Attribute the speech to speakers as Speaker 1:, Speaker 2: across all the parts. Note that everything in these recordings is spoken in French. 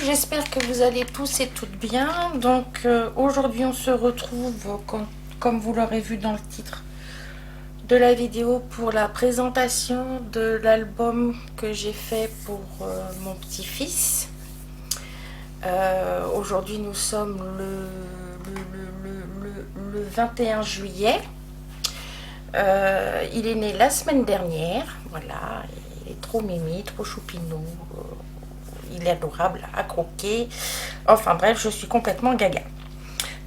Speaker 1: j'espère que vous allez tous et toutes bien. Donc aujourd'hui on se retrouve, comme vous l'aurez vu dans le titre de la vidéo, pour la présentation de l'album que j'ai fait pour mon petit-fils. Aujourd'hui nous sommes le 21 juillet. Il est né la semaine dernière, voilà, il est trop mimi, trop choupinou, il est adorable à croquer, enfin bref, je suis complètement gaga.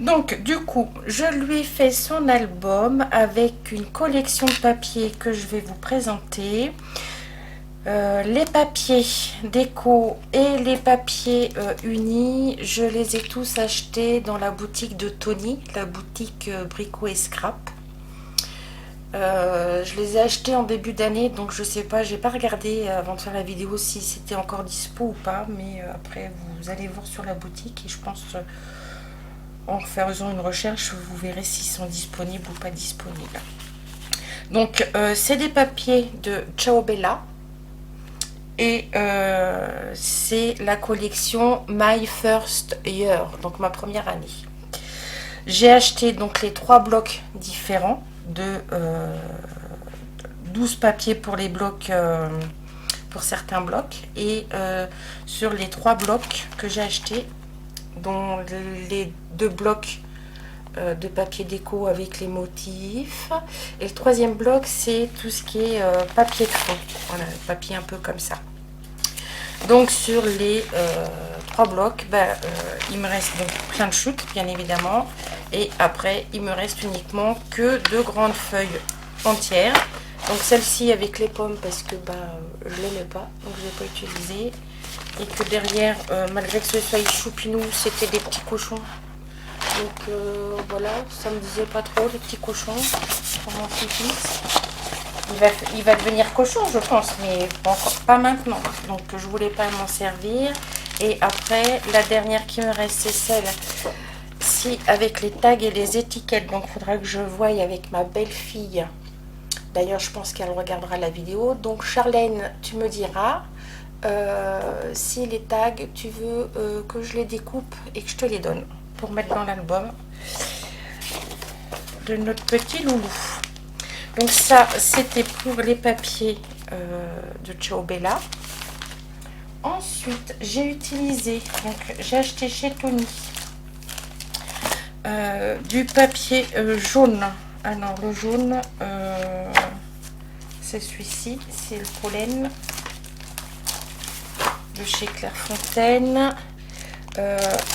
Speaker 1: Donc du coup, je lui ai fait son album avec une collection de papiers que je vais vous présenter. Les papiers déco et les papiers unis, je les ai tous achetés dans la boutique de Tony, la boutique Brico et Scrap. Je les ai achetés en début d'année, donc je sais pas, j'ai pas regardé avant de faire la vidéo si c'était encore dispo ou pas, mais après vous allez voir sur la boutique et je pense en faisant une recherche vous verrez s'ils sont disponibles ou pas disponibles. Donc c'est des papiers de Ciao Bella et c'est la collection My First Year, donc ma première année. J'ai acheté donc les 3 blocs différents de 12 papiers pour les blocs, pour certains blocs, et sur les 3 blocs que j'ai achetés, dont les 2 blocs de papier déco avec les motifs, et le 3e bloc c'est tout ce qui est papier de fond, voilà, papier un peu comme ça. Donc sur les 3 blocs, il me reste donc plein de chutes bien évidemment, et après il me reste uniquement que 2 grandes feuilles entières. Donc celle-ci avec les pommes parce que je l'aimais pas, donc je l'ai pas utilisé, et que derrière malgré que ce soit choupinou, c'était des petits cochons. Donc voilà, ça me disait pas trop les petits cochons pour mon petit-fils. Il va devenir cochon je pense, mais pas maintenant, donc je voulais pas m'en servir. Et après la dernière qui me reste c'est celle-ci avec les tags et les étiquettes, donc il faudra que je voie avec ma belle-fille. D'ailleurs je pense qu'elle regardera la vidéo, donc Charlène tu me diras si les tags tu veux que je les découpe et que je te les donne pour mettre dans l'album de notre petit loulou. Donc ça, c'était pour les papiers de Ciao Bella. Ensuite, j'ai utilisé, donc j'ai acheté chez Tony du papier jaune. Alors le jaune, c'est celui-ci, c'est le pollen de chez Clairefontaine.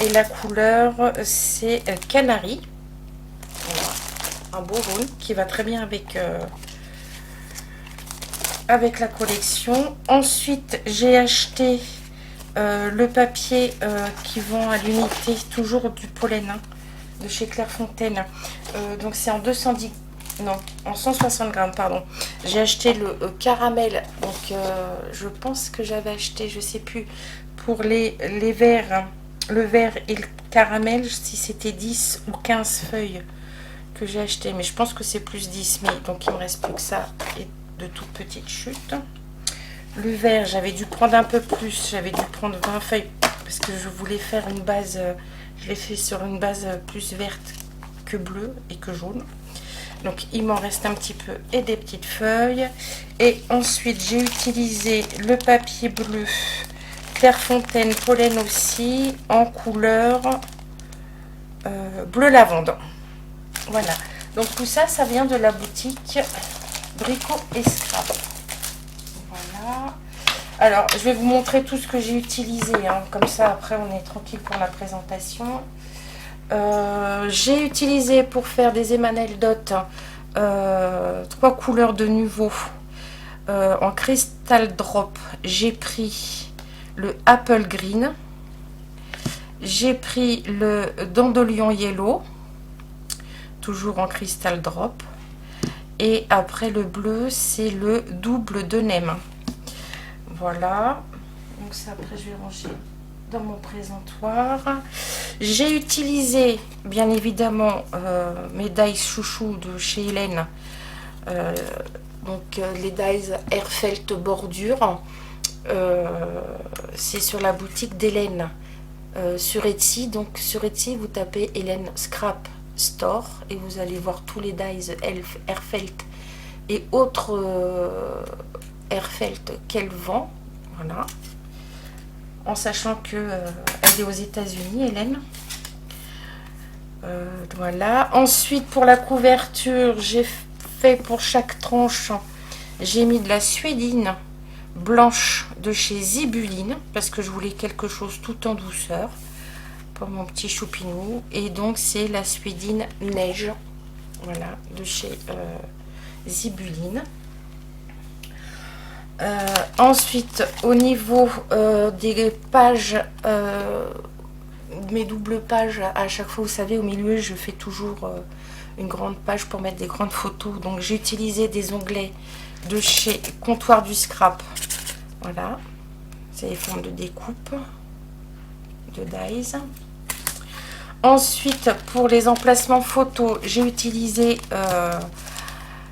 Speaker 1: Et la couleur, c'est Canary. Voilà. Un beau jaune qui va très bien avec la collection. Ensuite j'ai acheté le papier qui vend à l'unité, toujours du pollen de chez Clairefontaine. Donc c'est en 210, non, en 160 grammes pardon. J'ai acheté le caramel, donc je pense que j'avais acheté, je sais plus, pour les verres, le vert et le caramel, si c'était 10 ou 15 feuilles que j'ai acheté, mais je pense que c'est plus 10, mais donc il me reste plus que ça et de toutes petites chutes. Le vert, j'avais dû prendre un peu plus, j'avais dû prendre 20 feuilles parce que je voulais faire une base, je l'ai fait sur une base plus verte que bleue et que jaune. Donc il m'en reste un petit peu et des petites feuilles. Et ensuite j'ai utilisé le papier bleu Clairefontaine pollen aussi, en couleur bleu lavande. Voilà, donc tout ça, ça vient de la boutique Brico et Scrap. Voilà. Alors, je vais vous montrer tout ce que j'ai utilisé, hein. Comme ça, après, on est tranquille pour la présentation. J'ai utilisé pour faire des Emmanuel Dot 3 couleurs de nouveau en cristal drop. J'ai pris le Apple Green, j'ai pris le Dandelion Yellow, toujours en cristal drop, et après le bleu c'est le double de Nem. Voilà, donc ça après je vais ranger dans mon présentoir. J'ai utilisé bien évidemment mes dies chouchou de chez Hélène, donc les dies Airfelt bordure. C'est sur la boutique d'Hélène, sur Etsy. Donc sur Etsy, vous tapez Hélène Scrap Store et vous allez voir tous les dies Airfelt et autres Airfelt qu'elle vend. Voilà. En sachant que elle est aux États-Unis, Hélène. Voilà. Ensuite, pour la couverture, j'ai fait pour chaque tranche, j'ai mis de la suédine blanche de chez Zibuline parce que je voulais quelque chose tout en douceur pour mon petit choupinou. Et donc, c'est la suédine neige, voilà, de chez Zibuline. Ensuite, au niveau des pages, mes doubles pages, à chaque fois, vous savez, au milieu, je fais toujours une grande page pour mettre des grandes photos. Donc, j'ai utilisé des onglets de chez Comptoir du Scrap. Voilà, c'est les formes de découpe, de dies. Ensuite, pour les emplacements photos, j'ai utilisé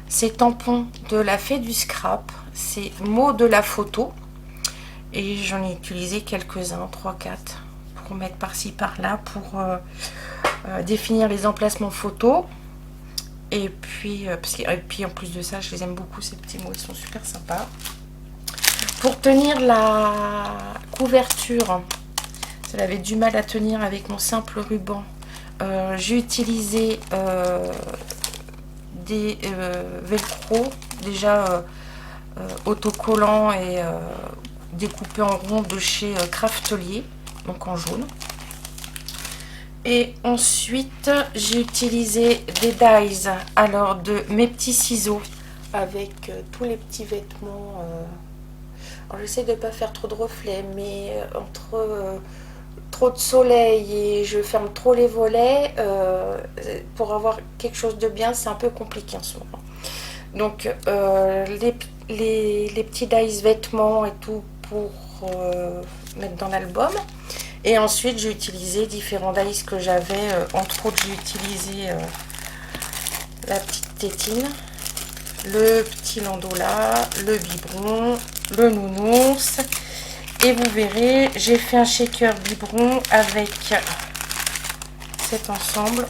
Speaker 1: ces tampons de la Fée du Scrap. C'est mots de la photo. Et j'en ai utilisé quelques-uns, 3-4, pour mettre par-ci, par-là, pour définir les emplacements photos. Et puis, en plus de ça, je les aime beaucoup, ces petits mots, ils sont super sympas. Pour tenir la couverture, ça avait du mal à tenir avec mon simple ruban. J'ai utilisé des velcro, déjà autocollants et découpés en rond de chez Craftelier, donc en jaune. Et ensuite, j'ai utilisé des dies, alors de mes petits ciseaux avec tous les petits vêtements. Alors j'essaie de ne pas faire trop de reflets, mais entre trop de soleil et je ferme trop les volets, pour avoir quelque chose de bien, c'est un peu compliqué en ce moment. Donc les petits dies vêtements et tout pour mettre dans l'album. Et ensuite, j'ai utilisé différents dies que j'avais. Entre autres, j'ai utilisé la petite tétine, le petit landola, le biberon, le nounours. Et vous verrez, j'ai fait un shaker biberon avec cet ensemble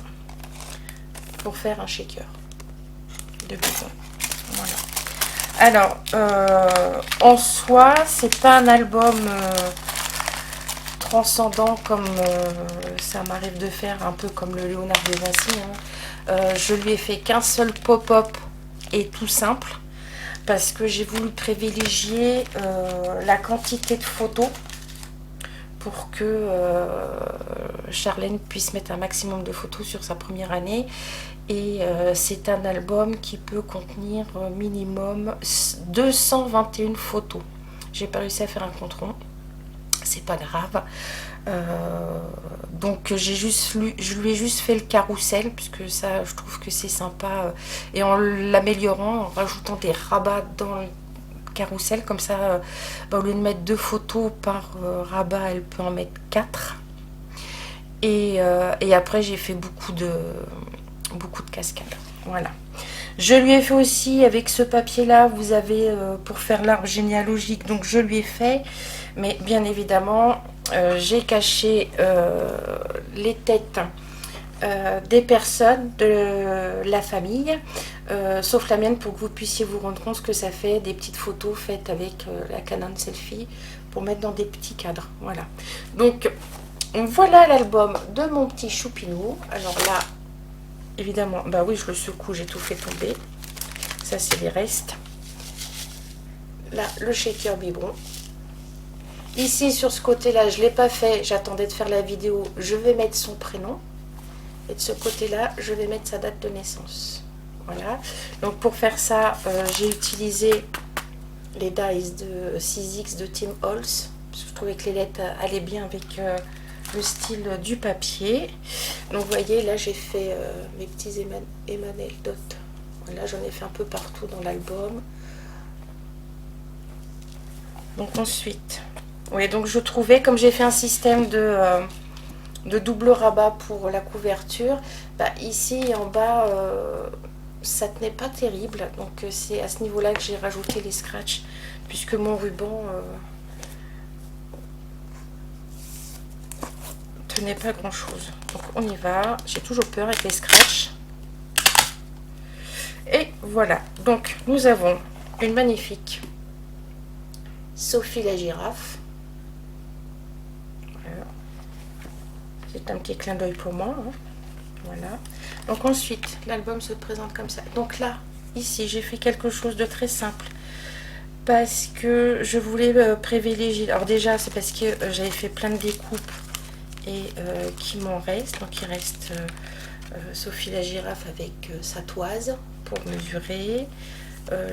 Speaker 1: pour faire un shaker de biberon. Voilà. Alors, en soi, c'est pas un album transcendant comme ça m'arrive de faire, un peu comme le Léonard de Vinci. Je lui ai fait qu'un seul pop-up et tout simple parce que j'ai voulu privilégier la quantité de photos pour que Charlène puisse mettre un maximum de photos sur sa première année. Et c'est un album qui peut contenir minimum 221 photos. J'ai pas réussi à faire un compte rond, c'est pas grave. Donc je lui ai juste fait le carrousel puisque ça je trouve que c'est sympa, et en l'améliorant, en rajoutant des rabats dans le carrousel comme ça, au lieu de mettre 2 photos par rabat, elle peut en mettre 4. Et après j'ai fait beaucoup de cascades. Voilà. Je lui ai fait aussi avec ce papier là, vous avez pour faire l'arbre généalogique, donc je lui ai fait, mais bien évidemment j'ai caché les têtes des personnes de la famille, sauf la mienne, pour que vous puissiez vous rendre compte ce que ça fait, des petites photos faites avec la Canon Selfie pour mettre dans des petits cadres. Voilà, donc voilà l'album de mon petit choupinou. Alors là, évidemment, bah oui, je le secoue, j'ai tout fait tomber. Ça, c'est les restes. Là, le shaker biberon. Ici, sur ce côté-là, je ne l'ai pas fait. J'attendais de faire la vidéo. Je vais mettre son prénom. Et de ce côté-là, je vais mettre sa date de naissance. Voilà. Donc, pour faire ça, j'ai utilisé les dies de 6X de Tim Holtz. Parce que je trouvais que les lettres allaient bien avec le style du papier. Donc vous voyez, là j'ai fait mes petits Emmanuel Dot. Voilà, j'en ai fait un peu partout dans l'album. Donc ensuite, oui, donc je trouvais, comme j'ai fait un système de double rabat pour la couverture, bah, ici en bas ça tenait pas terrible, donc c'est à ce niveau là que j'ai rajouté les scratchs, puisque mon ruban tenait pas grand chose. Donc on y va. J'ai toujours peur avec les scratchs. Et voilà. Donc nous avons une magnifique Sophie la girafe. Voilà. C'est un petit clin d'œil pour moi. Hein. Voilà. Donc ensuite, l'album se présente comme ça. Donc là, ici, j'ai fait quelque chose de très simple. Parce que je voulais privilégier. Alors déjà, c'est parce que j'avais fait plein de découpes et qu'il m'en reste. Donc il reste Sophie la girafe avec sa toise pour mesurer.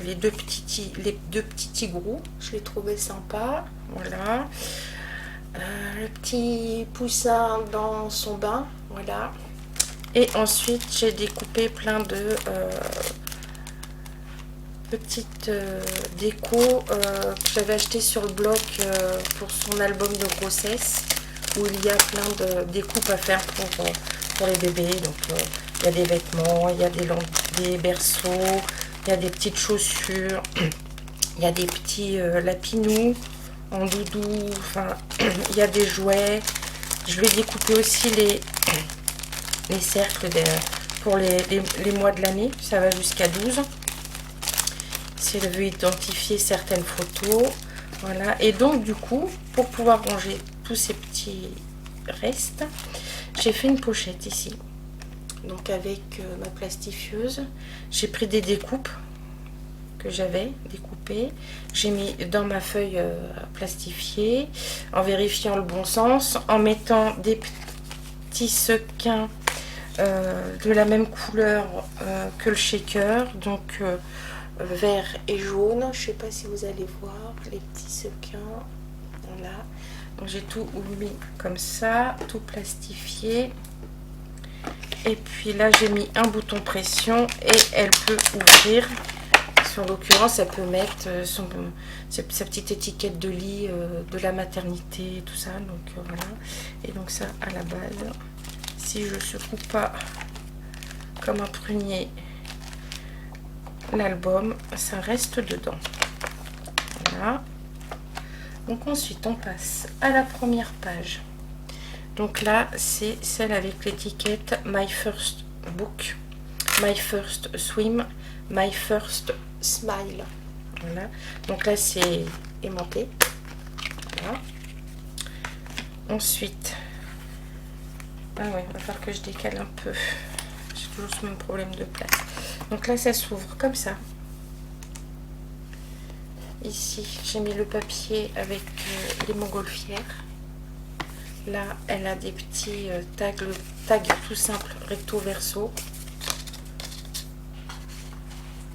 Speaker 1: Les deux petits tigrous, je les trouvais sympas. Voilà. Le petit poussin dans son bain. Voilà. Et ensuite, j'ai découpé plein de petites décos que j'avais acheté sur le blog pour son album de grossesse, où il y a plein de découpes à faire pour les bébés. Donc il y a des vêtements, il y a des berceaux, il y a des petites chaussures, il y a des petits lapinous en doudou, enfin il y a des jouets. Je vais découper aussi les cercles pour les mois de l'année, ça va jusqu'à 12. Si elle veut identifier certaines photos, voilà. Et donc du coup, pour pouvoir ranger tous ces petits restes, j'ai fait une pochette ici. Donc avec ma plastifieuse, j'ai pris des découpes que j'avais découpées, j'ai mis dans ma feuille plastifiée, en vérifiant le bon sens, en mettant des petits sequins de la même couleur que le shaker, donc vert et jaune. Je sais pas si vous allez voir les petits sequins. Voilà. Donc j'ai tout mis comme ça, tout plastifié. Et puis là j'ai mis un bouton pression et elle peut ouvrir. En l'occurrence, elle peut mettre sa petite étiquette de lit de la maternité, tout ça. Donc voilà. Et donc ça à la base, si je secoue pas comme un prunier l'album, ça reste dedans. Voilà. Donc ensuite on passe à la première page. Donc là c'est celle avec l'étiquette My First Book, My First Swim, My First Smile. Voilà. Donc là c'est aimanté. Voilà. Ensuite, ah ouais, il va falloir que je décale un peu. J'ai toujours ce même problème de place. Donc là ça s'ouvre comme ça. Ici j'ai mis le papier avec les montgolfières. Là elle a des petits tags tout simples recto verso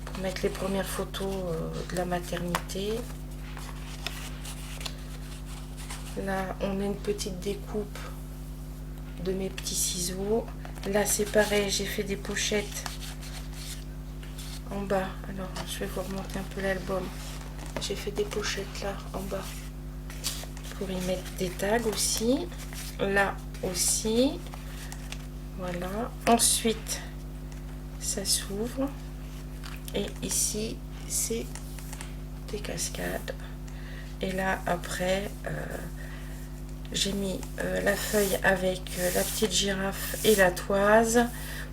Speaker 1: pour mettre les premières photos de la maternité. Là on a une petite découpe de mes petits ciseaux. Là c'est pareil, j'ai fait des pochettes en bas. Alors je vais vous remonter un peu l'album. J'ai fait des pochettes là en bas pour y mettre des tags aussi. Là aussi. Voilà. Ensuite ça s'ouvre et ici c'est des cascades. Et là après j'ai mis la feuille avec la petite girafe et la toise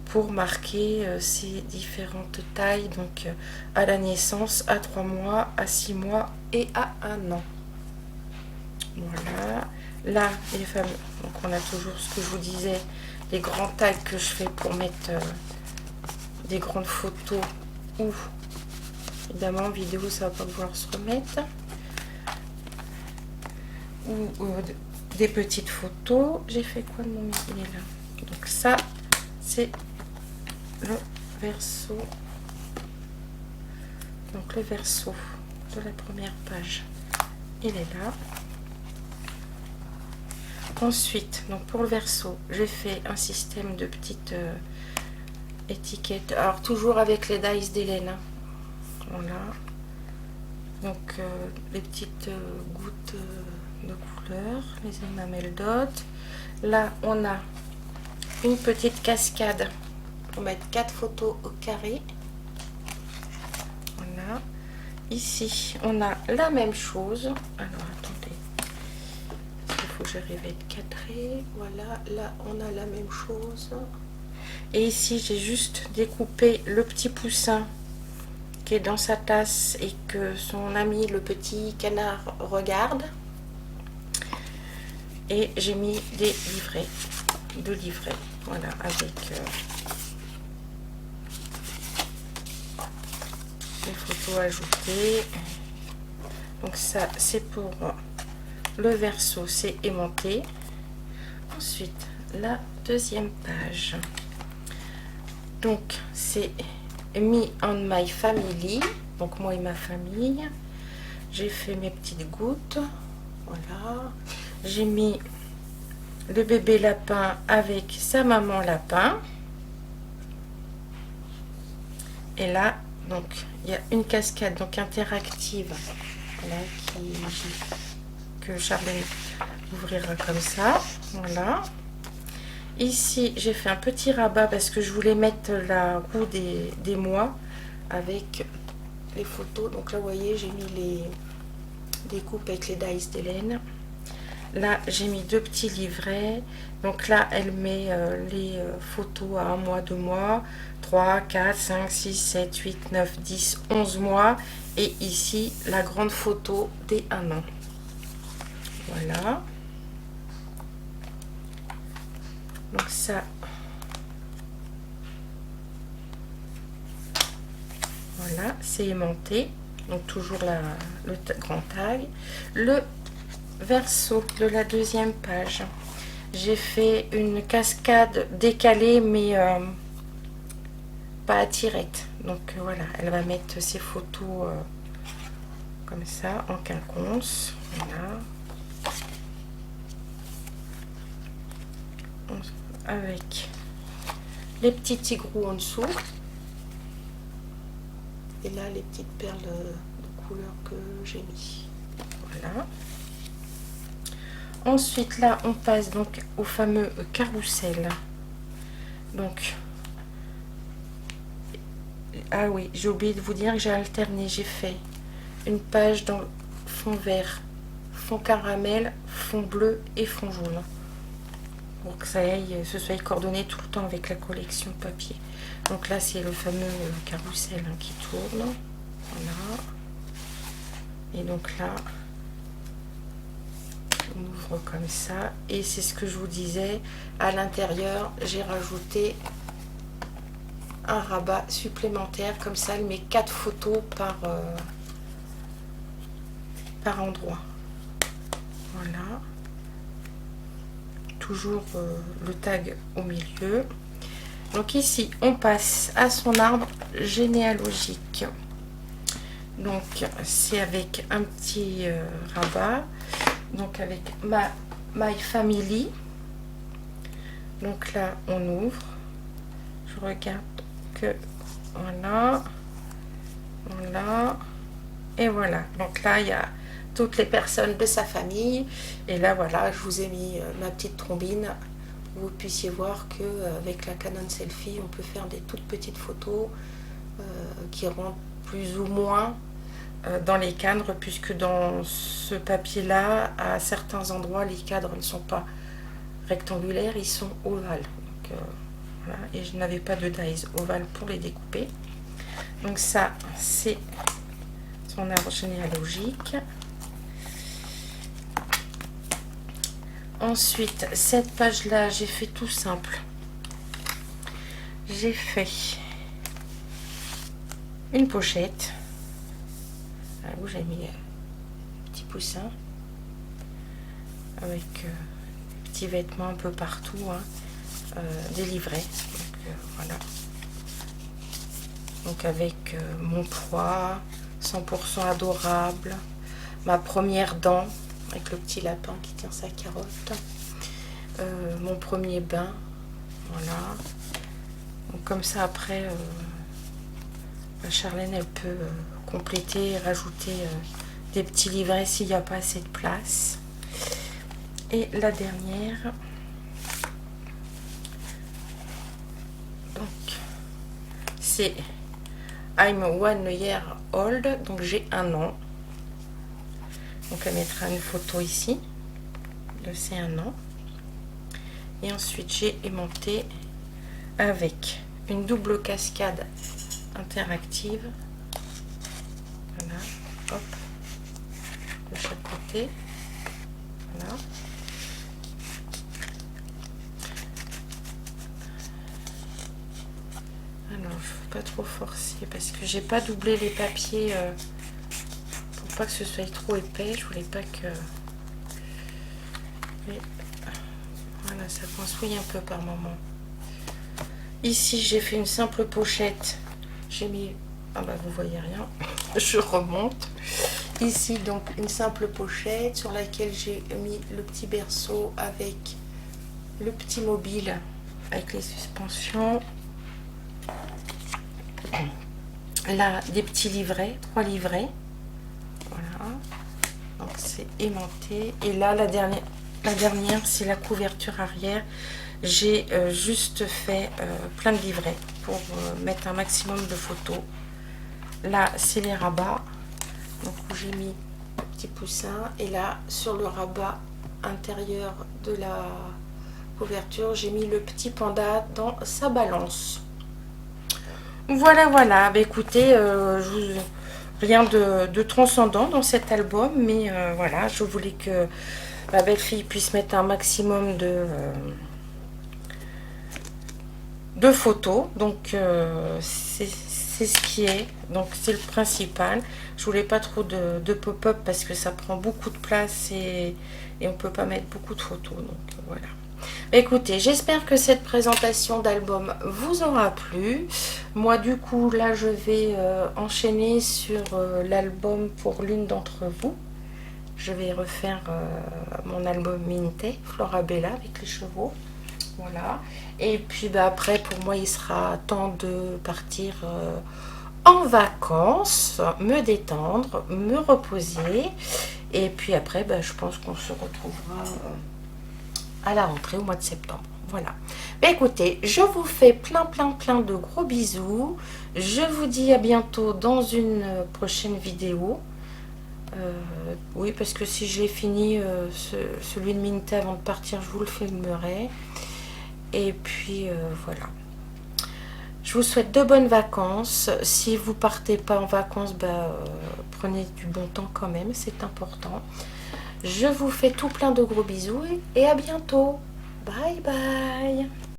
Speaker 1: pour marquer ces différentes tailles, donc à la naissance, à 3 mois, à 6 mois et à 1 an. Voilà. Là, les fameux, donc on a toujours ce que je vous disais, les grands tags que je fais pour mettre des grandes photos ou, évidemment, en vidéo, ça va pas pouvoir se remettre. Ou des petites photos. J'ai fait quoi de mon midi? Il est là. Donc ça, c'est le verso. Donc le verso de la première page, il est là. Ensuite, donc pour le verso, j'ai fait un système de petites étiquettes. Alors toujours avec les dies d'Hélène. Voilà. Donc les petites gouttes de couleur, les enamel dot. Là, on a une petite cascade pour mettre 4 photos au carré. Voilà. Ici, on a la même chose. Alors, attendez. Il faut que j'arrive à être cadré. Voilà, là on a la même chose. Et ici j'ai juste découpé le petit poussin qui est dans sa tasse et que son ami le petit canard regarde. Et j'ai mis des livrets, 2 livrets, voilà, avec les photos ajoutées. Donc ça c'est pour le verso, c'est aimanté. Ensuite la deuxième page, donc c'est Me and My Family, donc moi et ma famille. J'ai fait mes petites gouttes, voilà. J'ai mis le bébé lapin avec sa maman lapin. Et là, donc, il y a une cascade donc interactive, voilà, que Charlène ouvrira comme ça. Voilà. Ici, j'ai fait un petit rabat parce que je voulais mettre la roue des mois avec les photos. Donc là, vous voyez, j'ai mis les découpes avec les dies d'Hélène. Là, j'ai mis 2 petits livrets. Donc là, elle met les photos à 1 mois, 2 mois, 3, 4, 5, 6, 7, 8, 9, 10, 11 mois. Et ici, la grande photo des 1 an. Voilà. Donc ça, voilà, c'est aimanté. Donc toujours le grand tag. Le verso de la deuxième page, j'ai fait une cascade décalée mais pas à tirette. Donc voilà, elle va mettre ses photos comme ça en quinconce. Voilà. Avec les petits tigrous en dessous. Et là les petites perles de couleur que j'ai mis. Voilà. Ensuite là on passe donc au fameux carrousel. Donc ah oui, j'ai oublié de vous dire que j'ai alterné, j'ai fait une page dans fond vert, fond caramel, fond bleu et fond jaune, pour que ça aille, ce soit coordonné tout le temps avec la collection de papier. Donc là c'est le fameux carrousel qui tourne, voilà. Et donc là on ouvre comme ça, et c'est ce que je vous disais, à l'intérieur j'ai rajouté un rabat supplémentaire, comme ça elle met 4 photos par endroit. Voilà, toujours le tag au milieu. Donc ici on passe à son arbre généalogique. Donc c'est avec un petit rabat, donc avec My Family. Donc là on ouvre, je regarde que voilà, voilà, et voilà. Donc là il y a toutes les personnes de sa famille, et là voilà, je vous ai mis ma petite trombine pour que vous puissiez voir que avec la Canon Selfie on peut faire des toutes petites photos qui rentrent plus ou moins dans les cadres, puisque dans ce papier là à certains endroits les cadres ne sont pas rectangulaires, ils sont ovales. Donc, voilà. Et je n'avais pas de dies ovales pour les découper. Donc ça c'est son arbre généalogique. Ensuite cette page là j'ai fait tout simple, j'ai fait une pochette où j'ai mis petit poussin avec des petits vêtements un peu partout, hein, des livrets. Donc, voilà. Donc avec mon poids 100% adorable, ma première dent avec le petit lapin qui tient sa carotte, mon premier bain, voilà. Donc comme ça après Charlène elle peut compléter, rajouter des petits livrets s'il n'y a pas assez de place. Et la dernière, donc c'est I'm 1 year old, donc j'ai 1 an. Donc elle mettra une photo ici de C1 an. Et ensuite j'ai aimanté avec une double cascade interactive. Voilà, hop, de chaque côté. Voilà. Alors, il ne faut pas trop forcer parce que j'ai pas doublé les papiers pour pas que ce soit trop épais. Je voulais pas que... Mais, voilà, ça pansouille un peu par moment. Ici, j'ai fait une simple pochette. J'ai mis... Ah bah, vous voyez rien. Je remonte. Ici, donc, une simple pochette sur laquelle j'ai mis le petit berceau avec le petit mobile, avec les suspensions. Là, des petits livrets, 3 livrets. Voilà. Donc, c'est aimanté. Et là, la dernière c'est la couverture arrière. J'ai juste fait plein de livrets pour mettre un maximum de photos. Là, c'est les rabats. Donc, où j'ai mis le petit poussin. Et là, sur le rabat intérieur de la couverture, j'ai mis le petit panda dans sa balance. Voilà, voilà. Bah, écoutez, rien de transcendant dans cet album, mais voilà, je voulais que ma belle-fille puisse mettre un maximum de photos. Donc, c'est ce qui est. Donc, c'est le principal. Je voulais pas trop de pop-up parce que ça prend beaucoup de place et on peut pas mettre beaucoup de photos. Donc, voilà. Écoutez, j'espère que cette présentation d'album vous aura plu. Moi, du coup, là, je vais enchaîner sur l'album pour l'une d'entre vous. Je vais refaire mon album Minté, Florabella avec les chevaux. Voilà. Et puis, bah, après, pour moi, il sera temps de partir en vacances, me détendre, me reposer. Et puis après, bah, je pense qu'on se retrouvera... à la rentrée au mois de septembre. Voilà. Mais écoutez, je vous fais plein de gros bisous. Je vous dis à bientôt dans une prochaine vidéo. Oui, parce que si j'ai fini celui de Minté avant de partir, je vous le filmerai. Et puis voilà. Je vous souhaite de bonnes vacances. Si vous partez pas en vacances, bah, prenez du bon temps quand même, c'est important. Je vous fais tout plein de gros bisous et à bientôt. Bye bye.